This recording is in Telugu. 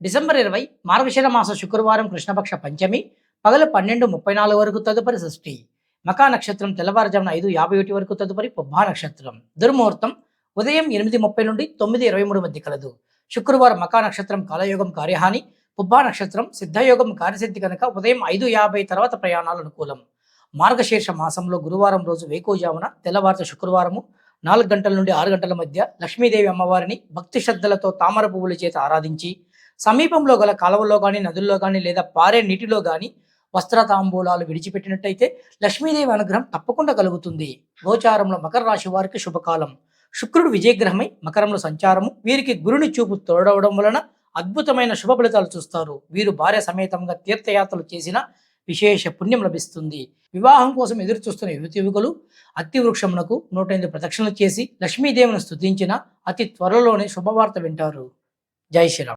డిసెంబర్ 20 మార్గశిర మాస శుక్రవారం కృష్ణపక్ష పంచమి పగలు 12:34 వరకు తదుపరి షష్ఠి. మకా నక్షత్రం తెల్లవారుజామున 5:51 వరకు తదుపరి పుబ్బా నక్షత్రం. దుర్ముహూర్తం ఉదయం 8:30 నుండి 9:23 మధ్య కలదు. శుక్రవారం మకా నక్షత్రం కాలయోగం కార్యహాని, పుబ్బా నక్షత్రం సిద్ధయోగం కార్యసిద్ధి కనుక ఉదయం 5:50 తర్వాత ప్రయాణాలు అనుకూలం. మార్గశీర్ష మాసంలో గురువారం రోజు వేకువజామున తెల్లవారుత శుక్రవారము 4 గంటల నుండి 6 గంటల మధ్య లక్ష్మీదేవి అమ్మవారిని భక్తి శ్రద్ధలతో తామర పువ్వుల చేత ఆరాధించి సమీపంలో గల కాలువల్లో కానీ నదుల్లో కానీ లేదా పారే నీటిలో కానీ వస్త్రతాంబూలాలు విడిచిపెట్టినట్టయితే లక్ష్మీదేవి అనుగ్రహం తప్పకుండా కలుగుతుంది. గోచారంలో మకర రాశి వారికి శుభకాలం. శుక్రుడు విజయగ్రహమై మకరంలో సంచారము వీరికి గురుని చూపు తోడవడం వలన అద్భుతమైన శుభ ఫలితాలు చూస్తారు. వీరు భార్య సమేతంగా తీర్థయాత్రలు చేసిన విశేష పుణ్యం లభిస్తుంది. వివాహం కోసం ఎదురు చూస్తున్న యువకులు అత్తి వృక్షమునకు 108 ప్రదక్షిణలు చేసి లక్ష్మీదేవిని స్తుతించిన అతి త్వరలోనే శుభవార్త వింటారు. జై శ్రీరామ్.